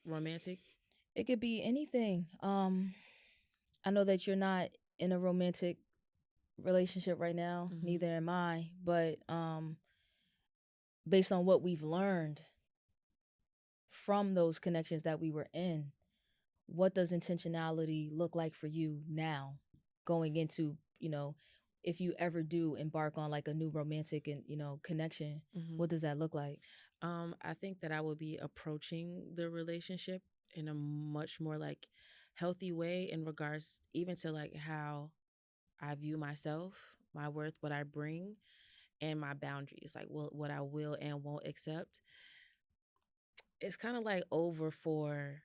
romantic? It could be anything. I know that you're not in a romantic relationship right now. Neither am I. But based on what we've learned from those connections that we were in, what does intentionality look like for you now, going into, if you ever do embark on like a new romantic and connection, what does that look like? I think that I would be approaching the relationship in a much more like healthy way in regards even to like how I view myself, my worth, what I bring, and my boundaries, like what I will and won't accept. It's kind of like over for,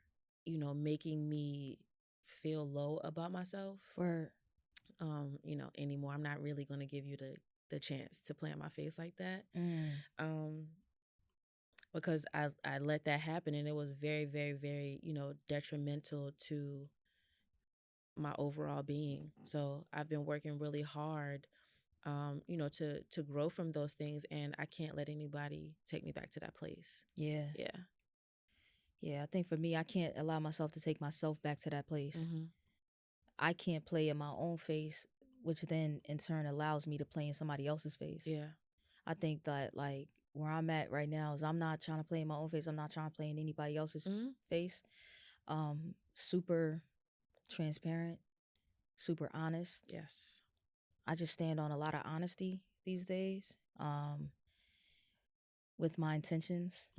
making me feel low about myself. Anymore. I'm not really going to give you the chance to play in my face like that. Because I let that happen, and it was very, very, very, detrimental to my overall being. So I've been working really hard, to grow from those things, and I can't let anybody take me back to that place. Yeah. I think for me, I can't allow myself to take myself back to that place. I can't play in my own face, which then in turn allows me to play in somebody else's face. Yeah. I think that like where I'm at right now is I'm not trying to play in my own face. I'm not trying to play in anybody else's face. Super transparent, super honest. Yes. I just stand on a lot of honesty these days. With my intentions,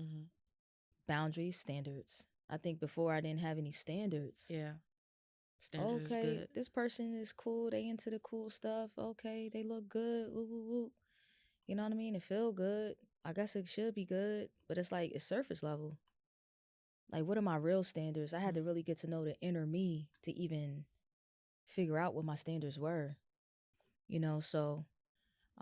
boundaries, standards. I think before I didn't have any standards. Yeah. Standards is Okay, good. this person is cool. They into the cool stuff. Okay, they look good. Woo, woo, woo. You know what I mean? It feel good. I guess it should be good, but it's like it's surface level. Like, what are my real standards? I had to really get to know the inner me to even figure out what my standards were. You know, so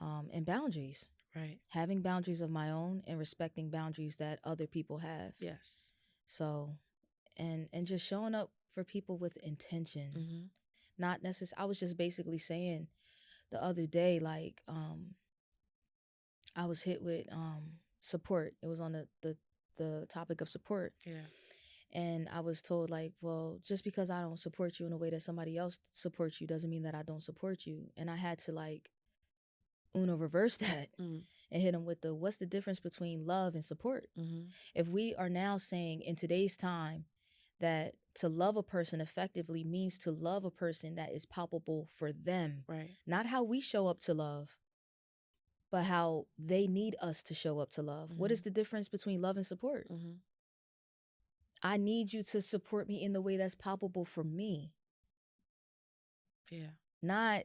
and boundaries. Right. Having boundaries of my own and respecting boundaries that other people have. Yes. So, and just showing up for people with intention. Mm-hmm. Not necessarily. I was just basically saying the other day, like, I was hit with support. It was on the topic of support. Yeah. And I was told, like, well, just because I don't support you in a way that somebody else supports you doesn't mean that I don't support you. And I had to, like, reverse that and hit them with what's the difference between love and support? Mm-hmm. If we are now saying in today's time that to love a person effectively means to love a person that is palpable for them, right? Not how we show up to love, but how they need us to show up to love. What is the difference between love and support? I need you to support me in the way that's palpable for me. Yeah. Not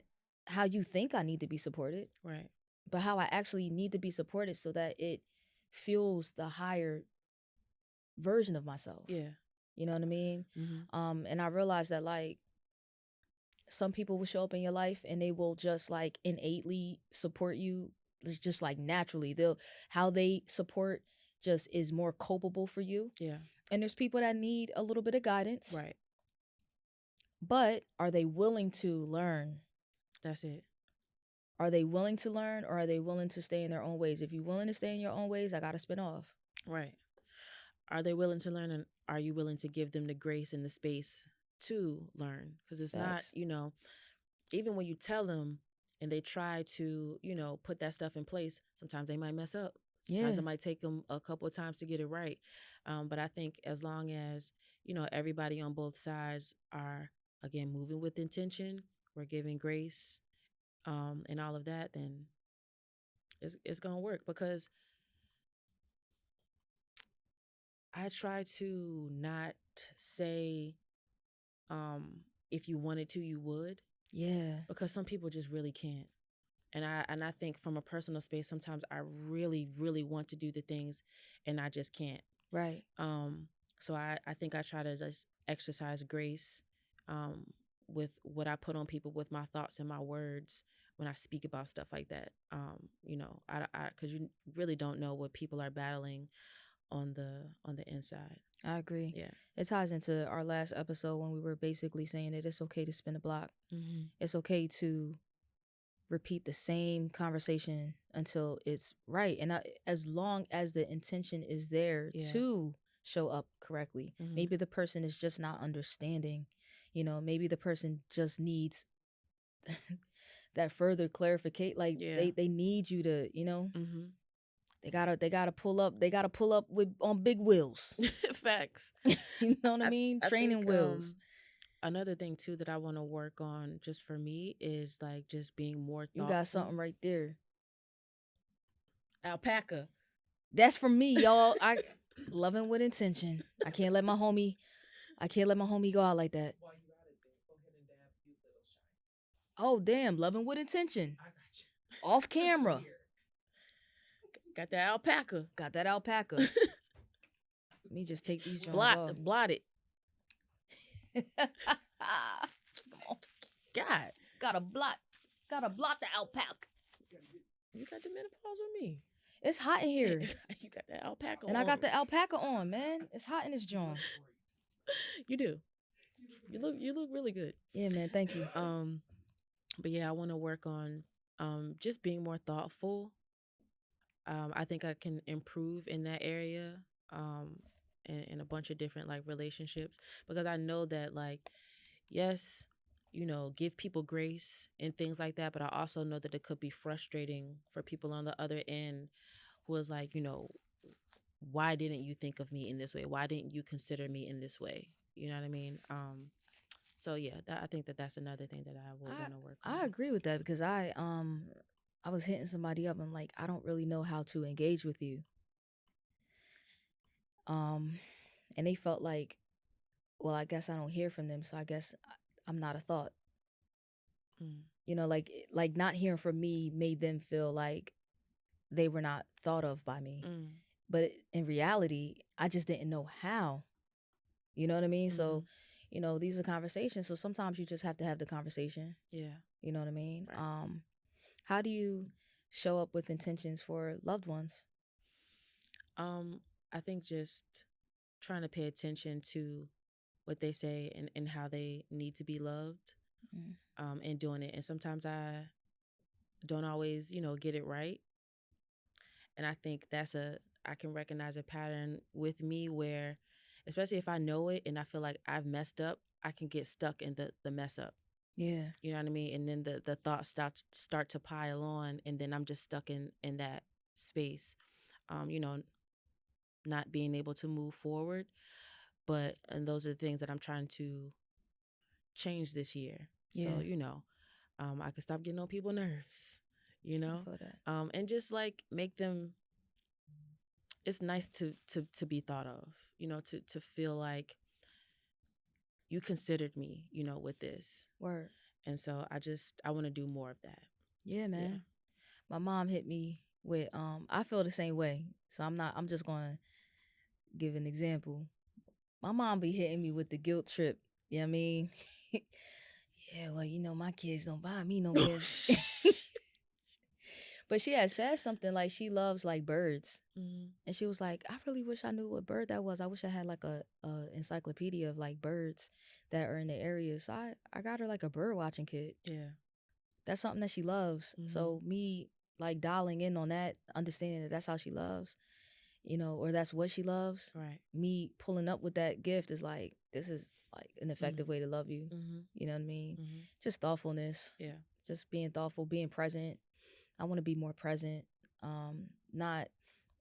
how you think I need to be supported. Right. But how I actually need to be supported so that it fuels the higher version of myself. Yeah. You know what I mean? Mm-hmm. And I realized that, like, some people will show up in your life and they will just, like, innately support you, just like naturally. How they support just is more culpable for you. Yeah. And there's people that need a little bit of guidance. Right. But are they willing to learn? That's it. Are they willing to learn, or are they willing to stay in their own ways? If you're willing to stay in your own ways, I got to spin off. Right. Are they willing to learn, and are you willing to give them the grace and the space to learn? Because it's not, even when you tell them and they try to, put that stuff in place, sometimes they might mess up. Sometimes it might take them a couple of times to get it right. But I think as long as, everybody on both sides are, again, moving with intention, we're giving grace, and all of that, then it's going to work. Because I try to not say, if you wanted to, you would. Yeah. Because some people just really can't. And I think from a personal space, sometimes I really, really want to do the things and I just can't. Right. So I think I try to just exercise grace with what I put on people, with my thoughts and my words when I speak about stuff like that. Because you really don't know what people are battling on the inside. I agree. Yeah. It ties into our last episode when we were basically saying that it's okay to spin a block. Mm-hmm. It's okay to repeat the same conversation until it's right. And as long as the intention is there to show up correctly. Maybe the person is just not understanding. Maybe the person just needs that further clarification. Like they need you to, They gotta pull up. They gotta pull up on big wheels. Facts. You know what I mean? Training wheels. Another thing too that I want to work on just for me is like just being more thoughtful. You got something right there. Alpaca. That's for me, y'all. I loving with intention. I can't let my homie go out like that. While you at it, then go ahead and dab you little shine. Oh damn, loving with intention. I got you. Off camera. Got that alpaca. Got that alpaca. Let me just take these joints off. Blot it. God. Gotta blot the alpaca. You got the menopause on me. It's hot in here. You got that alpaca and on. I got the alpaca on, man. It's hot in this joint. You do. You look really good. Yeah, man. Thank you. But yeah, I want to work on just being more thoughtful. I think I can improve in that area, in a bunch of different like relationships, because I know that like, yes, give people grace and things like that, but I also know that it could be frustrating for people on the other end who is like, why didn't you think of me in this way? Why didn't you consider me in this way? You know what I mean? So yeah, I think that's another thing that I will want to work on. I agree with that because I was hitting somebody up. I'm like, I don't really know how to engage with you. And they felt like, well, I guess I don't hear from them. So I guess I'm not a thought. Mm. You know, like not hearing from me made them feel like they were not thought of by me. Mm. But in reality, I just didn't know how. You know what I mean? Mm-hmm. So, you know, these are conversations. So sometimes you just have to have the conversation. Yeah. You know what I mean? Right. How do you show up with intentions for loved ones? I think just trying to pay attention to what they say and how they need to be loved, and doing it. And sometimes I don't always, get it right. And I think I can recognize a pattern with me where, especially if I know it and I feel like I've messed up, I can get stuck in the mess up. Yeah. You know what I mean? And then the thoughts start to pile on, and then I'm just stuck in that space. Not being able to move forward. And those are the things that I'm trying to change this year. Yeah. So, I can stop getting on people's nerves, I feel that. and just like make them. It's nice to be thought of, to feel like you considered me, with this. Word. And so I want to do more of that. Yeah, man. Yeah. My mom hit me with I feel the same way. So I'm just going to give an example. My mom be hitting me with the guilt trip. You know what I mean? Yeah, well, my kids don't buy me no gifts. But she had said something like she loves like birds. Mm-hmm. And she was like, I really wish I knew what bird that was. I wish I had like a encyclopedia of like birds that are in the area. So I got her like a bird watching kit. Yeah. That's something that she loves. Mm-hmm. So me like dialing in on that, understanding that that's how she loves, or that's what she loves. Right. Me pulling up with that gift is like, this is like an effective way to love you. Mm-hmm. You know what I mean? Mm-hmm. Just thoughtfulness. Yeah. Just being thoughtful, being present. I want to be more present. Not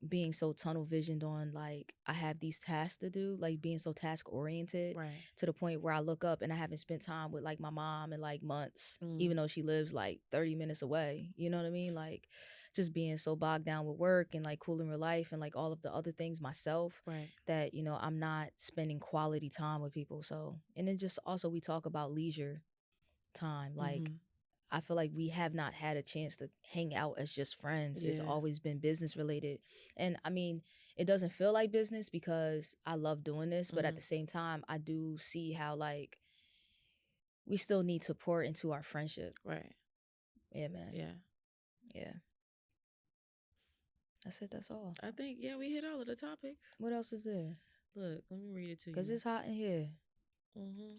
being so tunnel visioned on like I have these tasks to do, like being so task oriented, Right. to the point where I look up and I haven't spent time with like my mom in like months, even though she lives like 30 minutes away. You know what I mean? Like just being so bogged down with work and like cooling her life and like all of the other things myself, Right. that I'm not spending quality time with people. So, and then just also we talk about leisure time, like I feel like we have not had a chance to hang out as just friends. It's Yeah. always been business related. And I mean, it doesn't feel like business because I love doing this, but at the same time, I do see how like we still need to pour into our friendship. Right. Yeah, man. Yeah. Yeah. That's it. That's all. I think, yeah, we hit all of the topics. What else is there? Look, let me read it to you. Because it's hot in here.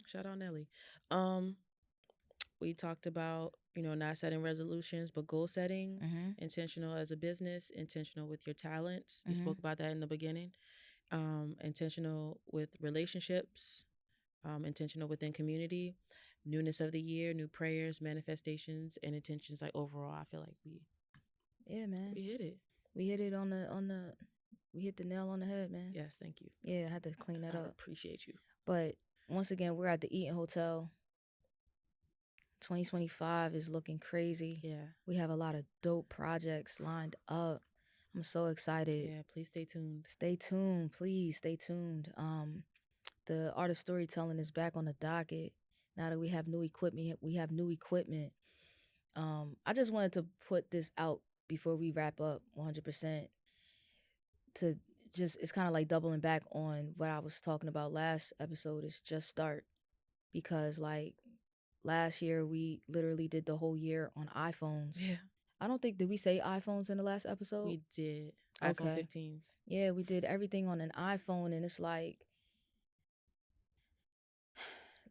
Shout out Nelly. We talked about, not setting resolutions, but goal setting, intentional as a business, intentional with your talents. You spoke about that in the beginning. Intentional with relationships, intentional within community, newness of the year, new prayers, manifestations, and intentions. Like overall, I feel like we hit it. We hit it we hit the nail on the head, man. Yes, thank you. Yeah, I had to clean that up. Appreciate you. But once again, we're at the Eaton Hotel. 2025 is looking crazy. Yeah. We have a lot of dope projects lined up. I'm so excited. Yeah, please stay tuned. Stay tuned, please stay tuned. The art of storytelling is back on the docket. Now that we have new equipment, I just wanted to put this out before we wrap up 100%, to just, it's kind of like doubling back on what I was talking about last episode, is just start. Because like last year, we literally did the whole year on iPhones. Yeah. I don't think, did we say iPhones in the last episode? We did. Okay. iPhone 15s. Yeah, we did everything on an iPhone, and it's like,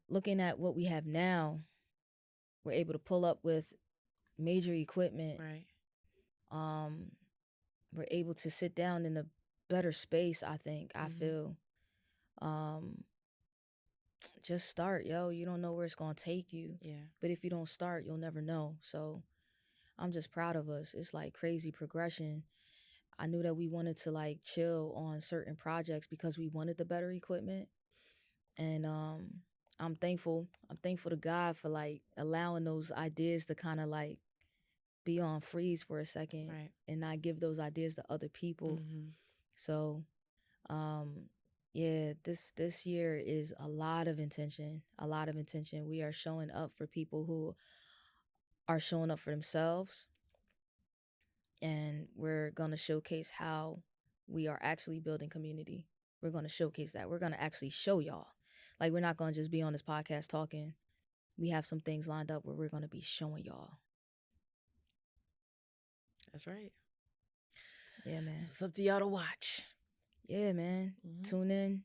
looking at what we have now, we're able to pull up with major equipment. Right. We're able to sit down in a better space, I think. I feel. Just start, yo. You don't know where it's gonna take you. Yeah. But if you don't start, you'll never know. So I'm just proud of us. It's like crazy progression. I knew that we wanted to like chill on certain projects because we wanted the better equipment. And I'm thankful. I'm thankful to God for like allowing those ideas to kind of like be on freeze for a second, right, and not give those ideas to other people. So Yeah, this year is a lot of intention. A lot of intention. We are showing up for people who are showing up for themselves, and we're gonna showcase how we are actually building community. We're gonna showcase that. We're gonna actually show y'all. Like, we're not gonna just be on this podcast talking. We have some things lined up where we're gonna be showing y'all. That's right. Yeah, man. So it's up to y'all to watch. Yeah, man. Tune in.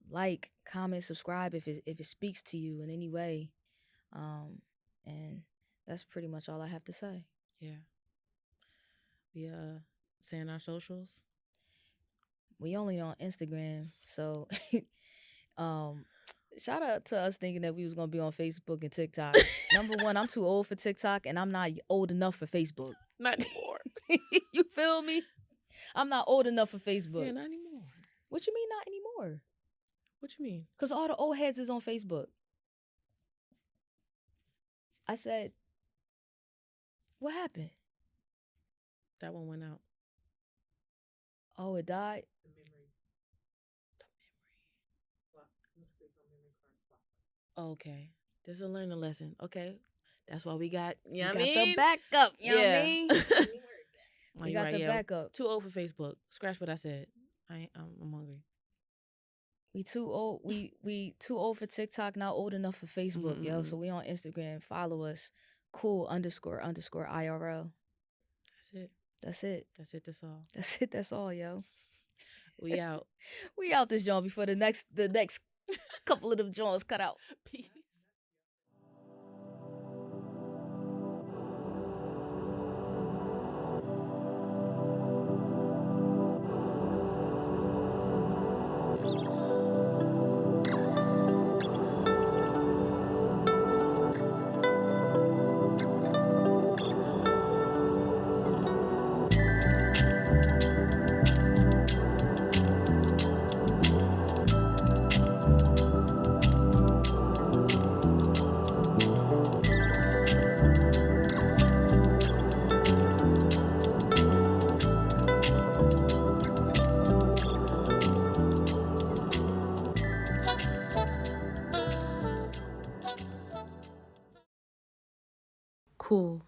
Like, comment, subscribe if it speaks to you in any way. And that's pretty much all I have to say. Yeah. We saying our socials. We only on Instagram, so shout out to us thinking that we was gonna be on Facebook and TikTok. Number one, I'm too old for TikTok, and I'm not old enough for Facebook. Not anymore. You feel me? I'm not old enough for Facebook. Yeah, not anymore. What you mean not anymore? What you mean? Because all the old heads is on Facebook. I said, what happened? That one went out. Oh, it died? The memory. Well, let's say some memory card spot. Okay. This is a learning lesson. Okay. That's why we got, You got the backup. You know what I mean? We got right, the backup. Too old for Facebook. Scratch what I said. I'm hungry. We too old. We too old for TikTok. Not old enough for Facebook, yo. So we on Instagram. Follow us. __IRL. That's it. That's it. That's it. That's all. That's it. That's all, yo. We out. We out this joint before the next couple of them joints cut out. Peace. Cool.